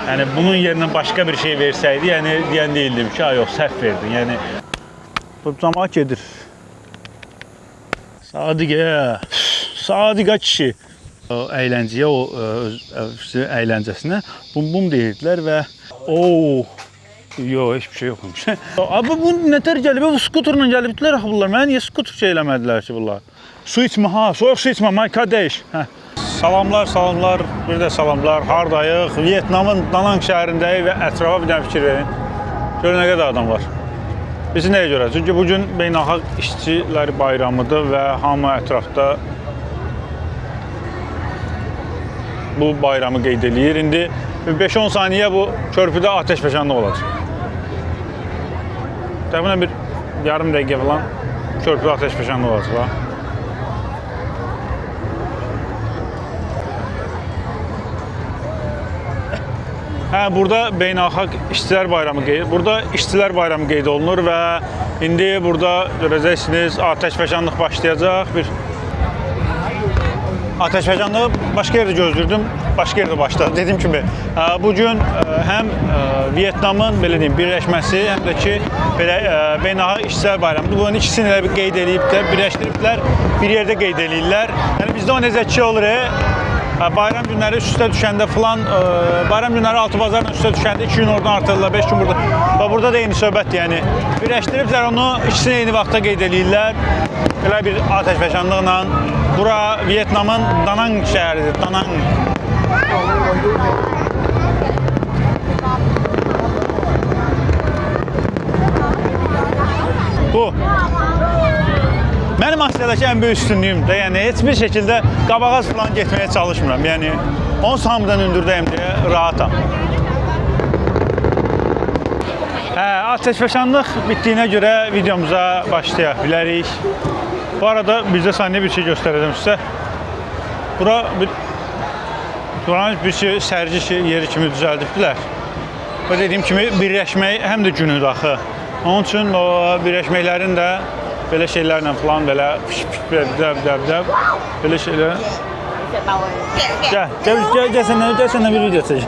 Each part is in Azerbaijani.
Yani bunun yerine başka bir şey verseydi, yani diyen değildim ki, yok səhv verdin. Yani bu camaat gedir. Sadiqə kişi. O əyləncəyə, o öz əyləncəsinə bum deyirdilər və yox, heç bir şey yoxmuş. Abi bu nətər gəlib? Bu skuterla gəlibdilər axı bunlar. Mənə niyə skuter şey eləmədilər ki bunlar? Su içmə, soyuq su içmə, my kardeş. Salamlar, bir də salamlar. Hardayıq? Vyetnamın Danang şəhərindəyik və ətrafa bir dənə fikir verin. Görün nə qədər adam var. Bizi nəyə görə? Çünki bugün beynəlxalq işçilər bayramıdır və hamı ətrafda bu bayramı qeyd edir. İndi 5-10 saniyə bu körpüdə ateşfəşanlıq olacaq. Təxminən bir yarım dəqiqə falan körpüdə ateşfəşanlıq olacaq. Burada beynəlxalq işçilər bayramı qeyd olunur və indi burada görəcəksiniz ateşfəşanlıq başlayacaq. Ateşfəşanlığı başqa yerdə gözlürdüm, başqa yerdə başladı. Dediyim kimi, bugün həm Vyetnamın belə deyim, birləşməsi, həm də ki, beynəlxalq işçilər bayramıdır. Bunun ikisini elə bir qeyd ediblər, birləşdiriblər, bir yerdə qeyd edirlər. Yəni bizdə o necə ki olur, bayram günləri üstə düşəndə falan, bayram günləri altı bazarla üstə düşəndə 2 gün oradan artırırlar, 5 gün burada. Və burada da eyni söhbətdir, yəni birləşdiriblər onu, ikisini eyni vaxtda qeyd edirlər. Belə bir ateşfəşanlıqla. Bura Vyetnamın Danang şəhəridir, Danang. Bu mənim Asiyadakı ən böyük üstünlüyümdür. Yəni heç bir şəkildə qabağa falan getməyə çalışmıram. Yəni onsuz hamıdan hündürdəyim deyə rahatam. Ateşfəşanlıq bitdiyinə görə videomuza başlaya bilərik. Bu arada bizdə saniyə bir şey göstərəcəm sizə. Buranın bir şey sərgi yeri kimi düzəldibdilər. Və dediyim kimi birləşmək həm də günüdür axı. Onun üçün o birləşməklərin də belə şeylərlə falan belə belə şeylər. Gəl sənə bir video çək.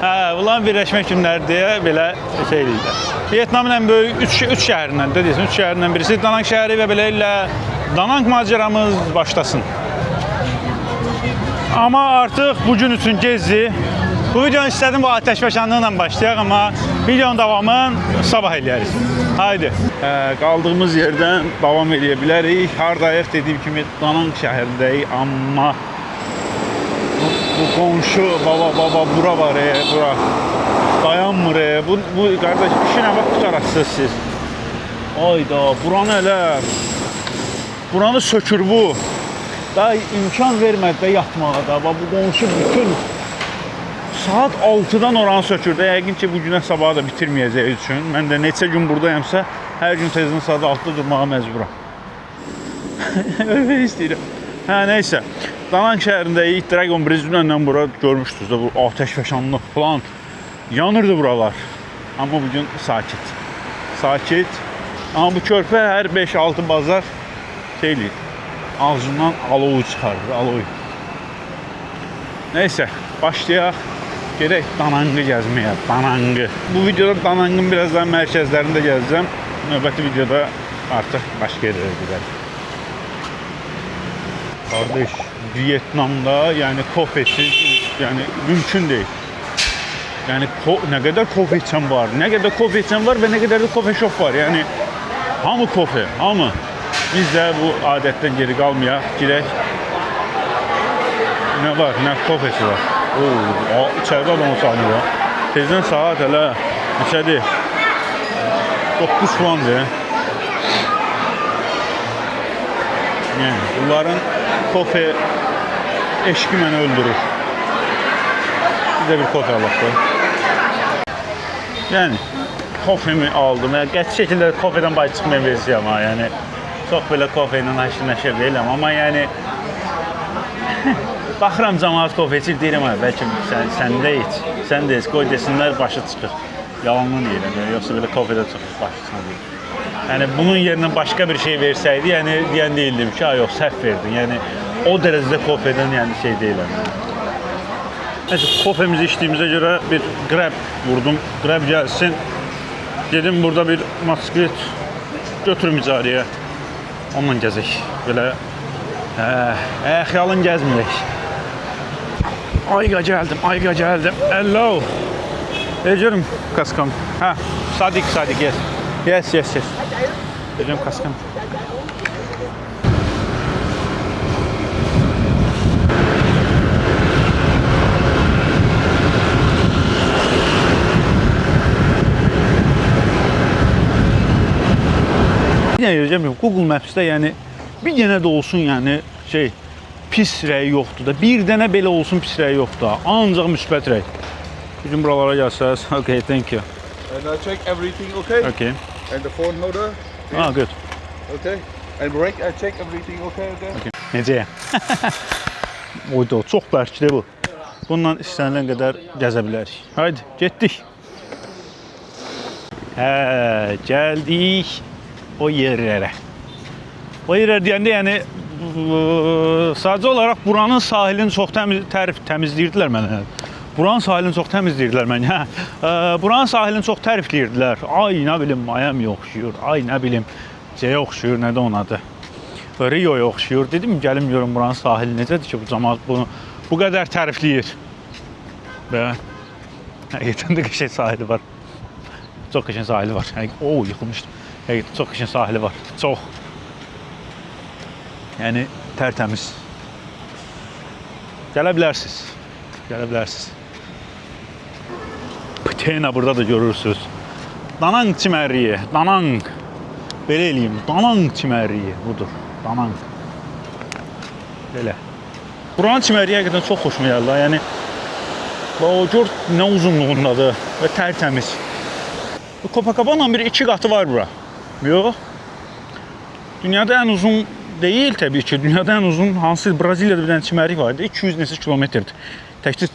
Bunların birləşmək günləri deyə belə şey deyirlər. Vyetnamın ən böyük 3 şəhərindən, dediysən, 3 şəhərindən birisi Danang şəhəri və belə ilə Danang macəramız başlasın. Amma artıq bugün üçün gezdi. Bu videonu istədim bu ateşfəşanlıqla başlayaq, amma videonun davamını sabah eləyərik. Haydi. Qaldığımız yerdən davam edə bilərik. Hardayıq, dediyim kimi Danang şəhərindəyik, amma bu qonşu, baba, bura var, bura dayanmır. Bu qardaş, işinə bax, tutararsınız siz. Ayda, buranı elə, buranı sökür bu. Daha imkan vermədi də yatmağa da. Bu qonşu bütün saat 6-dan oranı sökürdü. Yəqin ki, bu günə sabahı da bitirməyəcəyi üçün. Mən də neçə gün buradayamsa, hər gün tezdən saat 6-da durmağa məcburam. Ölmək istəyirəm. Neysə. Danang şəhərindəyik. Dragon Bridge-dən bura görmüşdünüz də, bu ateşfəşanlıq falan. Yanırdı buralar. Amma bugün sakit. Sakit. Amma bu körpə hər 5-6 bazar şey eləyir. Ağzından alovu çıxardır, alovu. Neysə, başlayaq. Gerək Danangı gəzməyə, Danangı. Bu videoda Danangın biraz daha mərkəzlərində gəzəcəm. Növbəti videoda artıq başqa yerlərə gedərik. Qardaş, Vyetnamda yəni kofesiz, yəni mümkün deyil. Yəni nə qədər kofe içən var, və nə qədər də kofe shop var. Yəni hamı kofe, hamı. Biz də bu adətdən geri qalmayaq, girək. Nə var, nə kofesi var. İçəridə adam olsaqlı var. Tezdən saat hələ neçədir? 9 falandır. Yəni, bunların kofe eşki məni öldürür. Bir də bir kofe alaqdır. Yəni, kofemi aldım. Qəti şəkildə kofedən bayı çıxmayan versiyam ha. Yəni, çox belə kofe ilə haşır nəşir deyiləm. Amma yəni, baxıram cəmaat kofe içir, deyirəm, bəlkə sən də iç, qoy desinlər, başı çıxır. Yalandan deyirəm, yoxsa belə kofedə çıxır, başı çıxır. Yəni, bunun yerinə başqa bir şey versəydi, yəni, deyən deyildim ki, yox, səhv verdin. Yəni, o dərəcədə kofedən yəni şey deyiləm. Neyse, kofemizi içtiğimize göre bir Grab vurdum. Grab gelsin. Dedim burada bir motosiklet götürüm icarəyə. Onunla gəzək. Belə xəyalın gəzməyək. Ayqa gəldim, ayqa gəldim. Hello. Ecərim kaskam. Ha, Sadik, yes. Yes. Ecərim kaskam. Google Maps'te yani bir dənə də olsun yani pis rəy yoxdur da. Bir dənə belə olsun pis rəy yoxdur da. Ancaq müsbət rəy. Bizim buralara gəlsəz. Okay, thank you. And I check everything okay? Okay. And the phone holder? Ah, good. Okay. And brake, I check everything okay? Necə? Oydu, çox bərkdir bu. Bununla istənilən qədər gəzə bilərik. Haydi, getdik. Gəldik o yerlərə. O yerlər deyəndə yəni sadəcə olaraq buranın sahilini çox təmizləyirdilər mənə. Buranın sahilini çox təmizləyirdilər mənə. Buranın sahilini çox tərifləyirdilər. Ay nə bilim Miami oxşuyur. Ay nə bilim C'yə oxşuyur, nədir onun adı? Rio'ya oxşuyur. Dedim gəlim görüm buranın sahili necədir ki bu cəmaət bunu bu qədər tərifləyir. Və həqiqətən də qəşəng sahili var. Çox qəşəng sahili var. Yıxılmışdım. Həqiqətən çox qəşəng sahili var. Çox. Yəni tərtəmiz. Gələ bilərsiniz. Gələ bilərsiniz. Ptena burada da görürsünüz. Danang çimərliyi. Danang. Belə eləyim. Danang çimərliyi. Budur. Danang. Belə. Buranın çimərliyi həqiqətən çox xoşuma gəldi. Yəni o gör nə uzunluğundadır və tərtəmiz. Copacabana bir 2 qatı var bura. Yox. Dünyada ən uzun deyil təbii ki. Dünyada ən uzun hansı Braziliyada bir dənə çimərlik var idi. 200 neçə kilometrdir. Təkcə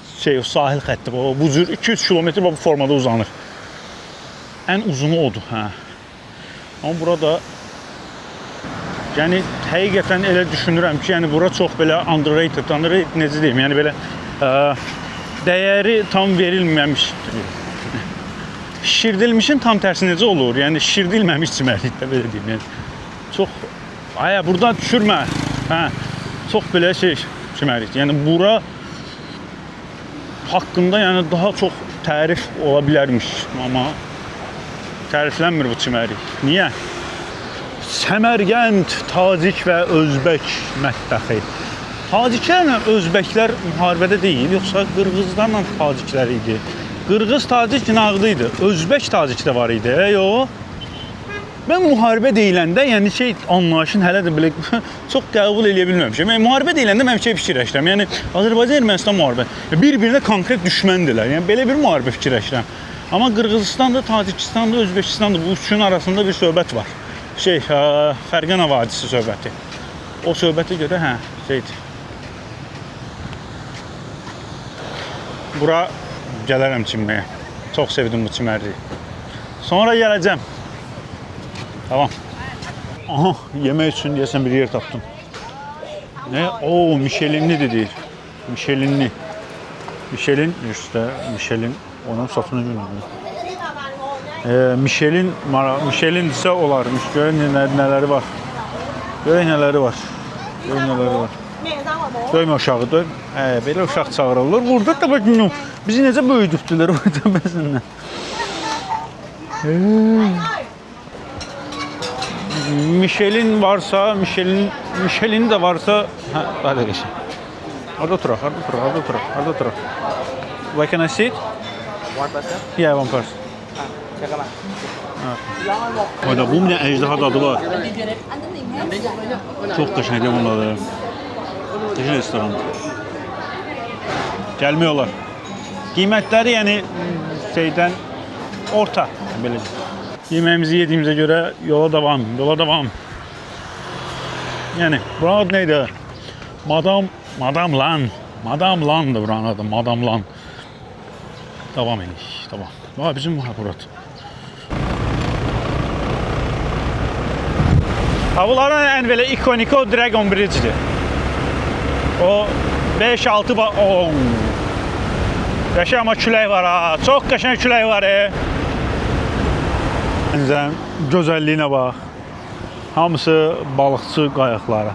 sahil xətti bu cür 200 kilometr bu formada uzanır. Ən uzunu odur, hə. Amma burada yəni həqiqətən elə düşünürəm ki, yəni bura çox belə underrated necə deyim, yəni belə dəyəri tam verilməmiş. Şişirdilmişin tam tərsi necə olur? Yəni şişirdilməmiş çimərlikdə belə deyim. Yəni çox burada düşürmə. Hə. Çox belə çimərlik. Yəni bura haqqında yəni daha çox tərif ola bilərmiş, amma təriflənmir bu çimərlik. Niyə? Səmərqənd, Tacik və Özbək mətbəxi. Taciklərlə Özbəklər müharibədə deyil, yoxsa Qırğızlarla Taciklər idi. Qırğız Tacik nağdı idi. Özbək Tacik də var idi. Yox. Mən müharibə deyiləndə, yəni anlayışın hələ də belə çox qəbul edə bilməmişəm. Yəni müharibə deyiləndə mən fikirləşirəm. Yəni Azərbaycan Ermənistan müharibə bir-birinə konkret düşməndirlər. Yəni belə bir müharibə fikirləşirəm. Amma Qırğızistan da, Tacikistan da, Özbəkistan da bu üçünün arasında bir söhbət var. Fərqana vadisi söhbəti. O söhbətə görə bura gələrəm çimməyə. Çox sevdim bu çimərliyi. Sonra gələcəm. Tamam. Aha, yemək üçün deyəsən bir yer tapdım. Ne? Michelinli de değil. Michelinli. Michelin işte, Michelin. Onun satını bilmiyorum. Michelin ise olarmış. Görün neləri var. Görün neləri var. Görün neləri var. Döymə uşağı, döym. Belə uşaq çağırırlar. Burada da bakın, bizi necə böyüdübdülər orada bəzindən. Michelin varsa, Michelin de varsa, hadi geçin. Orada oturaq. Where can I sit? One person? Yeah, one person. Check out. Orada bu ne ejderha dadı var. Çok qəşəngdir bunlar. Qəşəng restoran. Gəlmiyorlar. Qiymətləri yəni orta belə. Yemeğimizi yediğimize göre yola devam. Yani buranın adı neydi? Madame Lan'dı buranın adı, Madame Lan. Devam edelim, tamam. Vay bizim burat. Bunların en belə ikonik o Dragon Bridge'dir. O 5-6 Qəşəng amma külək var ha. Çox qəşəng külək var. Dənizin gözəlliyinə bax. Hamısı balıqçı qayıqları.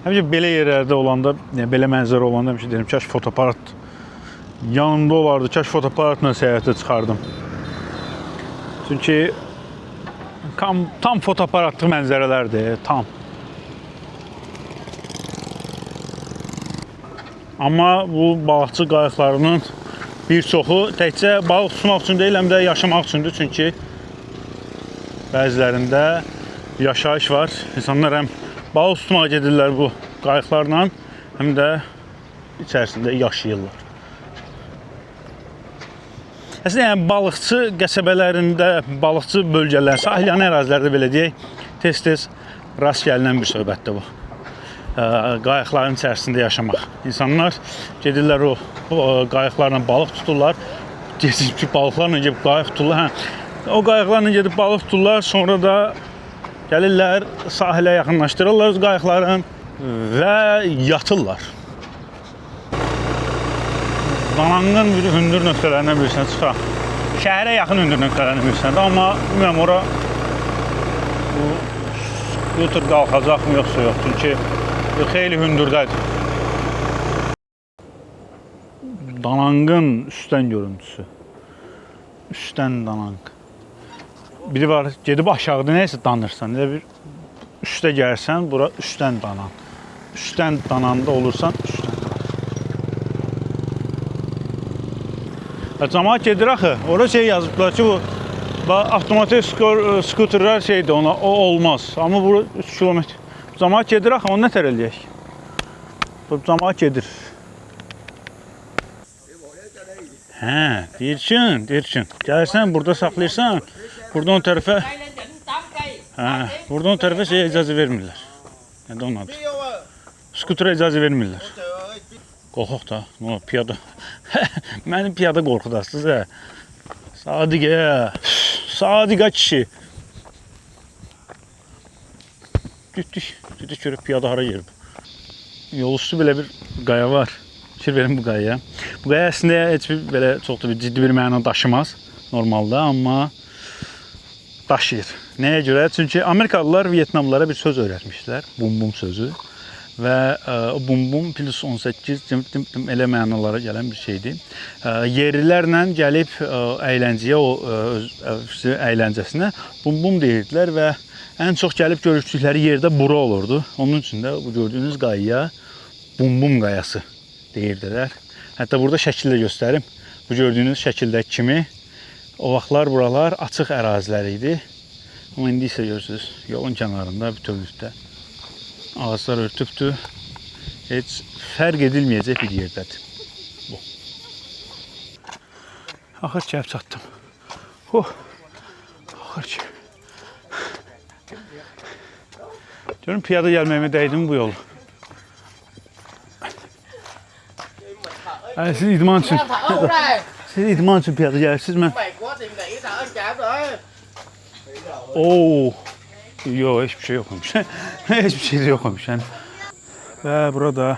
Həmişə belə yerlərdə olanda, belə mənzərə olanda həmişə deyirəm, kaş fotoaparat yanımda olardı, kaş fotoaparatla səyahətə çıxardım. Çünki tam fotoaparatlıq mənzərələrdir, tam. Amma bu balıqçı qayıqlarının bir çoxu təkcə balıq tutmaq üçün deyil, həm də yaşamaq üçündür. Çünki bəzilərində yaşayış var. İnsanlar həm balıq tutmağa gedirlər bu qayıqlarla, həm də içərisində yaşayırlar. Əslində, yəni, balıqçı qəsəbələrində, balıqçı bölgələrində, sahilyanı ərazilərdə belə deyək, tez-tez rast gəlinən bir söhbətdir bu. Qayıqların içərisində yaşamaq. İnsanlar gedirlər o qayıqlarla balıq tuturlar. Gedib balıqlarla gedib qayıq tuturlar. O qayıqlarla gedib balıq tuturlar, sonra da gəlirlər, sahilə yaxınlaşdırırlar öz qayıqların və yatırlar. Dananqın bir hündür nöqtələrindən birisinə çıxaq. Şəhərə yaxın hündür nöqtələrindən birisindədir, amma bilmirəm, ora skuter qalxacaqmı, yoxsa yox, çünki xeyli hündürdədir. Dananqın üstdən görüntüsü. Üstdən Dananq. Biri var, gedib aşağıda neysə danırsan, elə bir üstə gəlsən, bura üstdən Danan. Üstdən Dananda olursan, üstdən Danan. Cəmaət gedir axı, orada şey yazıblar ki, bu avtomatik skuterlər şeydir, o olmaz. Amma bura 3 kilometr. Cəmaət gedir axı, onu nətər eləyək? Cəmaət gedir. Hə, deyirkin. Gəlirsən, burada saxlayırsan, buradan o tərəfə şeyə icazə vermirlər. Nədə onun adı? Skuterə icazə vermirlər. Qorxuq da, piyada. Mənim piyada qorxudasınız, hə. Sadiqə kişi. Getdik görüb piyada hara yerib. Yol üstü belə bir qaya var. Fikir verin bu qayaya. Bu qaya əslində heç bir belə çox da ciddi bir məna daşımaz normalda, amma daşıyır. Nəyə görə? Çünki Amerikalılar Vyetnamlılara bir söz öyrətmişlər, bum-bum sözü. Və bum-bum plus 18 elə mənalara gələn bir şeydir. Yerlilərlə gəlib əyləncəyə, öz əyləncəsinə bum-bum deyirdilər və ən çox gəlib görüşdükləri yerdə bura olurdu. Onun üçün də bu gördüyünüz qayaya bum-bum qayası deyirdilər. Hətta burada şəkildə göstərim. Bu gördüyünüz şəkildəki kimi o vaxtlar buralar açıq ərazilər idi. Amma indi isə görürsünüz, yolun kənarında bütövlükdə ağaclar örtübdür. Heç fərq edilməyəcək bir yerdədir. Bu. Axır ki, çatdım. Axır ki. Görün, piyada gəlməyimə dəydim bu yolu. Siz idman üçün piyada gəlirsiniz, mən... Yox, heç bir şey yoxmuş. Heç bir şey yoxmuş. Və burada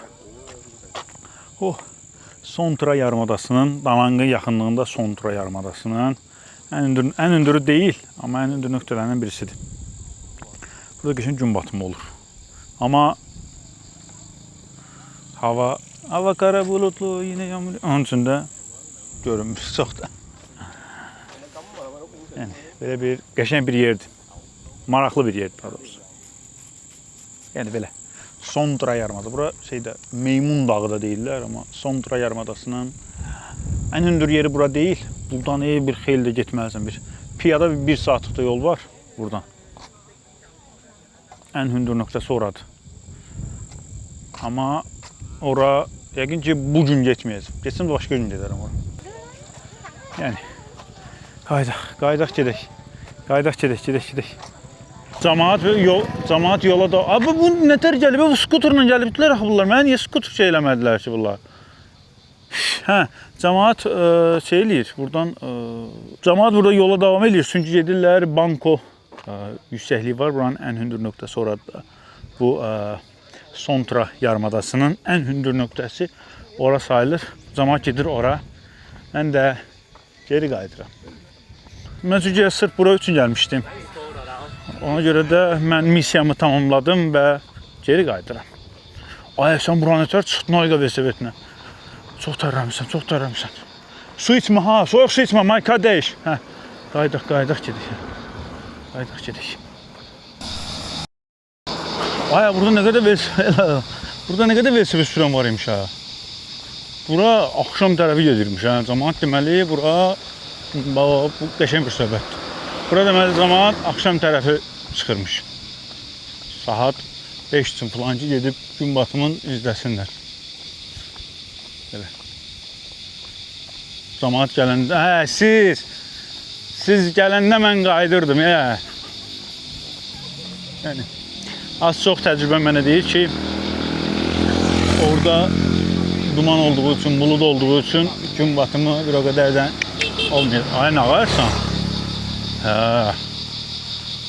Sontra yarımadasının, Dananqın yaxınlığında Sontra yarımadasının ən hündürü deyil, amma ən hündür nöqtələrindən birisidir. Burada qəşəng gün batımı olur. Amma hava qara bulutlu, yenə yağmur. Onun üçün də görünmür çox da. Yəni, belə bir qəşəng bir yerdir. Maraqlı bir yerdir daha doğrusu. Yəni belə. Sontra yarımada. Bura şeydə Meymun dağı da deyirlər, amma Sontra yarımadasının ən hündür yeri bura deyil. Buradan bir xeyli də getməlisən. Piyada bir saatlıq da yol var buradan. Ən hündür nöqtəsi oradır. Amma ora yəqin ki bu gün getməyəcəm. Geçsəm başqa gün gedərəm ora. Yəni qaydaq gedək. Gedək. Cəmaət yola da... Abi bu nətər gəlib? Bu skuterla gəlibdilər axı bunlar. Mənə niyə skuter şey eləmədilər ki bunlar? Hə, cəmaət şey eləyir. Cəmaət burada yola davam edir. Çünki gedirlər Banko yüksəkliyi var. Buranın ən hündür nöqtəsi orada. Bu Sontra yarımadasının ən hündür nöqtəsi ora sayılır. Camaat gedir ora. Mən də geri qayıdıram. Mən çünki sırf bura üçün gəlmişdim. Ona görə də mən missiyamı tamamladım və geri qayıdıram. Ay, sən buranı nətər çıxdın ayqa vesevetinə. Çox tərləmişsən, çox tərləmişsən. Su içmə ha, soyuq su içmə, may kardeş. Hə, qayıdaq gedik. Qayıdaq gedik. Ay, burada nə qədər velosiped sürən var imiş ha. Bura axşam tərəfi gedirmiş ha. Camaat deməli bura bu qəşəng bir söhbətdir. Bura deməli camaat axşam tərəfi çıxırmış. Saat 5 üçün filan ki gedib gün batımını izləsinlər. Belə. Camaat gələndə, siz gələndə mən qayıdırdım ya. Yəni az çox təcrübə mənə deyir ki, orada duman olduğu üçün, bulud olduğu üçün gün batımı bir o qədər də olmuyor. Ay, nə ağarsan? Hə.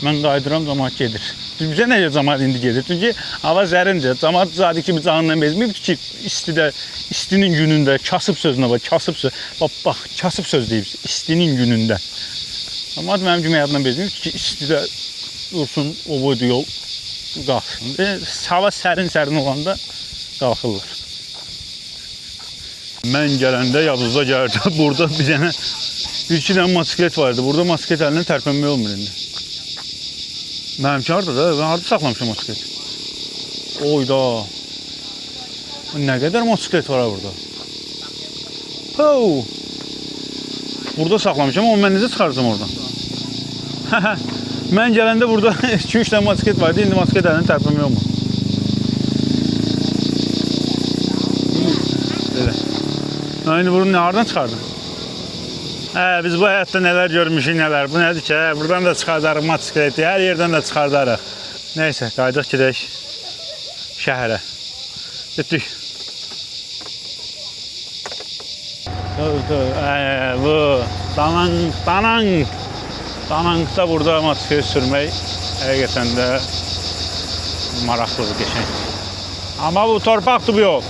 Mən qayıdıram, camaat gedir. Bizə necə camaat indi gedir? Çünki hava zərindir. Camaat zadı kimi canından bezmir ki, istinin günündə kasıb sözünə bax, kasıb söz. Bax, kasıb söz deyib, istinin günündə. Camaat mənim kimi yadından bezmir ki, istidə dursun, o boyda yol qalxsın. Hava sərin olanda qalxırlar. Mən gələndə yadınıza gəldi, burada bir dənə 2 dənə motosiklet vardı. Burada motosiklet əlindən tərpənmək olmur indi. Mənimki harada da, mən harada saxlamışam motosiklet. Oyda. Nə qədər motosiklet var burada? Hou! Burada saxlamışam, amma mən necə çıxaracam oradan? Mən gələndə burada 2-3 dənə motosiklet vardı, indi motosiklet əlindən tərpənmək olmur. Belə. İndi bunu hardan çıxardın? Biz bu həyatda nələr görmüşük, nələr. Bu nədir ki, buradan da çıxardarıq motosikleti, hər yerdən də çıxardarıq. Neysə, qaydıq gedək şəhərə. Getdik. Bu, Danangda burada motosiklet sürmək həqiqətən də maraqlıdır, qəşəng. Amma bu torpaqdır bu yol.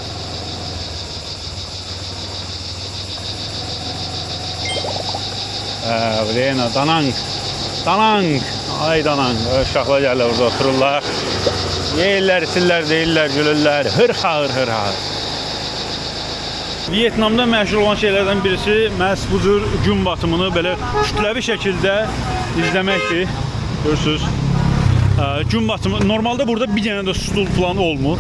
Buraya Danang. Ay Danang. Uşaqlar gəlirlər burada otururlar. Yeyirlər, içirlər, deyirlər, gülürlər. Hırxa. Vietnamda məşhur olan şeylərdən birisi məhz bu cür gün batımını belə kütləvi şəkildə izləməkdir. Görürsünüz. Gün batımı, normalda burada bir dənə də stul falan olmur.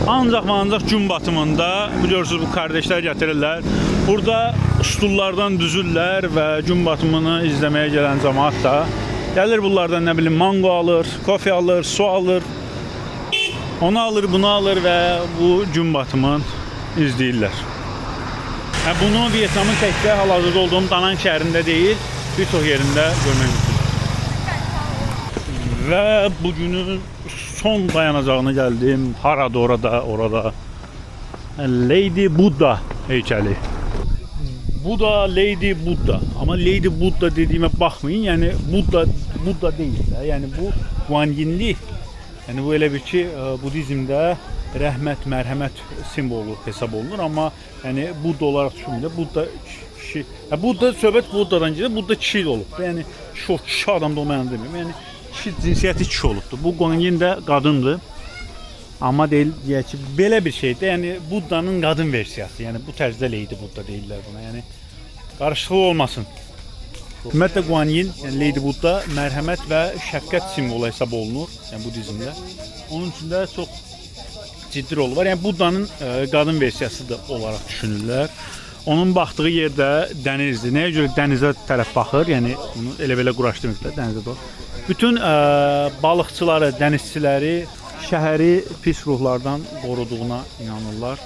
Ancaq gün batımında, biliyorsunuz bu kardeşler gətirirlər. Burada stullardan düzürlər və gün batımını izləməyə gələn cəmaat da gəlir bunlardan nə bilim mango alır, kofe alır, su alır. Onu alır, bunu alır və bu gün batımını izləyirlər. Bunu Vietnamın təkcə hal-hazırda olduğum Danang şəhərində deyil, bir çox yerində görmək mümkün. Və bugünün son dayanacağına gəldim. Harada orada. Lady Buddha heykəli. Bu da Lady Buddha. Amma Lady Buddha dediyimə baxmayın. Yəni Buddha deyil də. Yəni bu Guanyinli. Yəni bu elə bir ki, Budizmdə rəhmət, mərhəmət simvolu hesab olunur. Amma yəni Buddha olaraq düşünmürlər. Buddha kişi. Buddha söhbət Buddhadan gedir. Buddha kişi olub. Yəni kişi adam da olmayan demirəm. Yəni kişi cinsiyyəti kişi olubdur. Bu Guanyin də qadındır. Amma deyil deyək ki, belə bir şeydir. Yəni Buddhanın qadın versiyası. Yəni bu tərzdə Lady Buddha deyirlər buna. Yəni qarışıqlıq olmasın. Ümumiyyətlə Guanyin, yəni Lady Buddha mərhəmət və şəfqət simvolu hesab olunur. Yəni Budizmdə. Onun üçün də çox ciddi rolu var. Yəni Buddhanın qadın versiyası da olaraq düşünürlər. Onun baxdığı yerdə dənizdir. Nəyə görə dənizə tərəf baxır? Yəni onu elə-belə quraşdırmırlar dənizə doğru. Bütün balıqçıları, dənizçiləri şəhəri pis ruhlardan qoruduğuna inanırlar.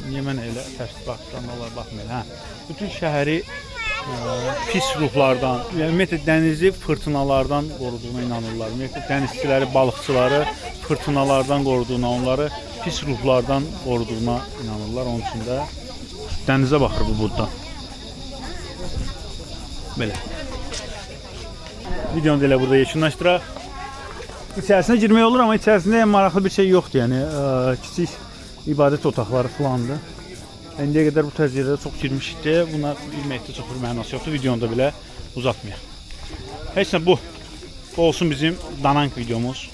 Niyə mən elə tərs baxmıram? Bütün şəhəri pis ruhlardan, ümumiyyətlə dənizi fırtınalardan qoruduğuna inanırlar. Ümumiyyətlə dənizçiləri, balıqçıları fırtınalardan qoruduğuna, onları pis ruhlardan qoruduğuna inanırlar. Onun üçün də dənizə baxır bu Buddha. Belə. Videonu da elə burada yekunlaşdıraq. İçərisinə girmək olur, amma içərisində ən maraqlı bir şey yoxdur. Yəni kiçik ibadət otaqları falandır. İndiyə qədər bu tərz yerlərə çox girmişdi. Buna bilməkdə çox bir mənası yoxdur. Videonu da belə uzatmayaq. Heç nə bu. Bu olsun bizim Danank videomuz.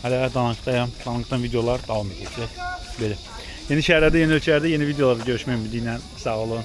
Hələ Danankdayam. Danankdan videolar davam edəcək. Belə. Yeni şəhərlərdə, yeni ölkələrdə yeni videolarda görüşmək ümidi ilə. Sağ olun.